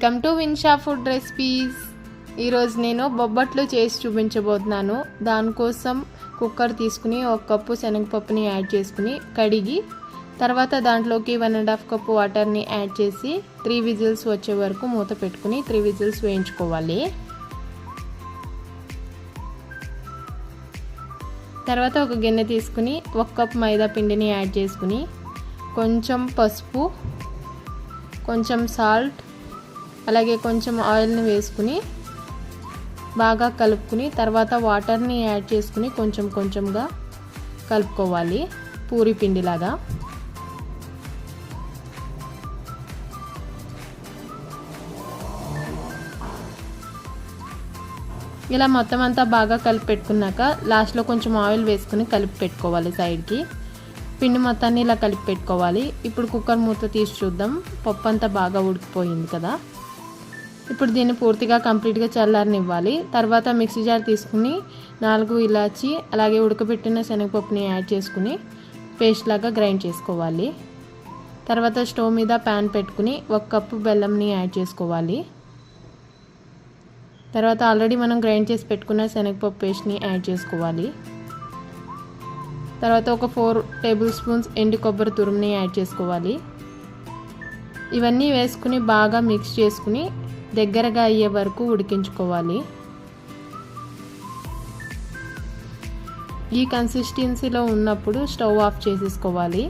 Welcome to Vinsha food recipes. ఈరోజు నేను బొబ్బట్లు చేసి చూపించబోతున్నాను. దానికోసం కుక్కర్ తీసుకుని 1 కప్పు శనగపప్పుని యాడ్ చేసుకుని కడిగి తర్వాత దాంట్లోకి 1.5 కప్పు వాటర్ని యాడ్ చేసి 3 విజిల్స్ వచ్చే వరకు మూత పెట్టుకుని 3 విజిల్స్ వేయించుకోవాలి. తర్వాత ఒక గిన్నె తీసుకుని 1 కప్ మైదా పిండిని యాడ్ చేసుకుని కొంచెం పసుపు, కొంచెం సాల్ట్, అలాగే కొంచెం ఆయిల్ని వేసుకుని బాగా కలుపుకుని తర్వాత వాటర్ని యాడ్ చేసుకుని కొంచెం కొంచెంగా కలుపుకోవాలి, పూరి పిండిలాగా. ఇలా మొత్తం అంతా బాగా కలిపి పెట్టుకున్నాక లాస్ట్లో కొంచెం ఆయిల్ వేసుకుని కలిపి పెట్టుకోవాలి సైడ్కి. పిండి మొత్తాన్ని ఇలా కలిపి పెట్టుకోవాలి. ఇప్పుడు కుక్కర్ మూత తీసి చూద్దాం. పప్పు అంతా బాగా ఉడికిపోయింది కదా. ఇప్పుడు దీన్ని పూర్తిగా కంప్లీట్గా చల్లారనివ్వాలి. తర్వాత మిక్సీ జార్ తీసుకుని 4 ఇలాచి అలాగే ఉడకబెట్టిన శనగపప్పుని యాడ్ చేసుకుని పేస్ట్ లాగా గ్రైండ్ చేసుకోవాలి. తర్వాత స్టవ్ మీద ప్యాన్ పెట్టుకుని 1 కప్పు బెల్లంని యాడ్ చేసుకోవాలి. తర్వాత ఆల్రెడీ మనం గ్రైండ్ చేసి పెట్టుకున్న శనగపప్పు పేస్ట్ని యాడ్ చేసుకోవాలి. తర్వాత ఒక 4 టేబుల్ స్పూన్స్ ఎండు కొబ్బరి తురుముని యాడ్ చేసుకోవాలి. ఇవన్నీ వేసుకుని బాగా మిక్స్ చేసుకుని దగ్గరగా అయ్యే వరకు ఉడికించుకోవాలి. ఈ కన్సిస్టెన్సీలో ఉన్నప్పుడు స్టవ్ ఆఫ్ చేసేసుకోవాలి.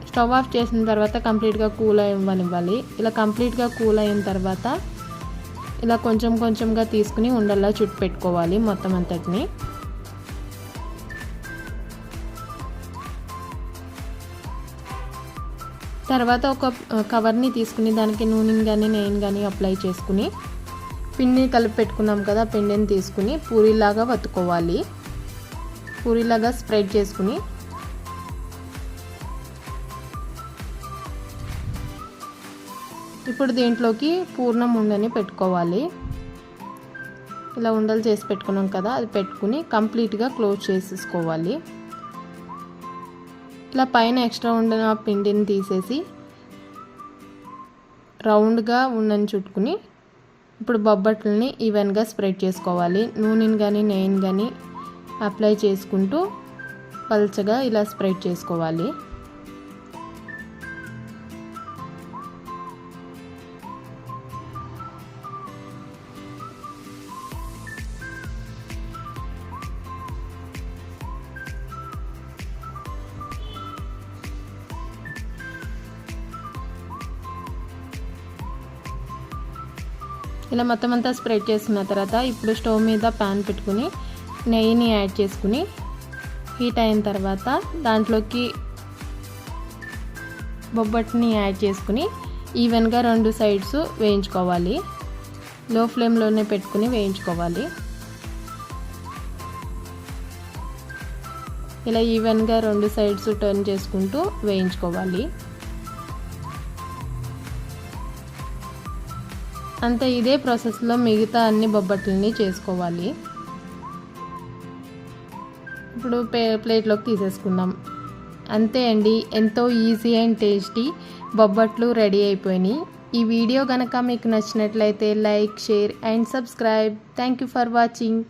స్టవ్ ఆఫ్ చేసిన తర్వాత కంప్లీట్గా కూల్ అవ్వనివ్వాలి. ఇలా కంప్లీట్గా కూల్ అయిన తర్వాత ఇలా కొంచెం కొంచెంగా తీసుకుని ఉండల్లా చుట్టు పెట్టుకోవాలి మొత్తం అంతటిని. తర్వాత ఒక కవర్ని తీసుకుని దానికి నూనెని కానీ నెయ్యిని కానీ అప్లై చేసుకుని పిండిని కలిపి పెట్టుకున్నాం కదా, పిండిని తీసుకుని పూరీలాగా వత్తుకోవాలి. పూరీలాగా స్ప్రెడ్ చేసుకుని ఇప్పుడు దీంట్లోకి పూర్ణం ఉండని పెట్టుకోవాలి. ఇలా ఉండలు చేసి పెట్టుకున్నాం కదా, అది పెట్టుకుని కంప్లీట్గా క్లోజ్ చేసేసుకోవాలి. ఇలా పైన ఎక్స్ట్రా ఉండిన పిండిని తీసేసి రౌండ్గా ఉండని చుట్టుకుని ఇప్పుడు బొబ్బట్లని ఈవెన్గా స్ప్రెడ్ చేసుకోవాలి. నూనెని కానీ నెయ్యిని కానీ అప్లై చేసుకుంటూ పల్చగా ఇలా స్ప్రెడ్ చేసుకోవాలి. ఇలా మొత్తం అంతా స్ప్రెడ్ చేసుకున్న తర్వాత ఇప్పుడు స్టవ్ మీద ప్యాన్ పెట్టుకుని నెయ్యిని యాడ్ చేసుకుని హీట్ అయిన తర్వాత దాంట్లోకి బొబ్బట్ని యాడ్ చేసుకుని ఈవెన్గా 2 సైడ్స్ వేయించుకోవాలి. లో ఫ్లేమ్లోనే పెట్టుకుని వేయించుకోవాలి. ఇలా ఈవెన్గా 2 సైడ్స్ టర్న్ చేసుకుంటూ వేయించుకోవాలి. అంతే, ఇదే ప్రాసెస్లో మిగతా అన్ని బొబ్బట్లని చేసుకోవాలి. ఇప్పుడు ప్లేట్లోకి తీసేసుకుందాం. అంతే అండి, ఎంతో easy and tasty bobbatlu ready అయిపోయినాయి. ఈ వీడియో కనుక మీకు నచ్చినట్లయితే like, share and subscribe. Thank you for watching.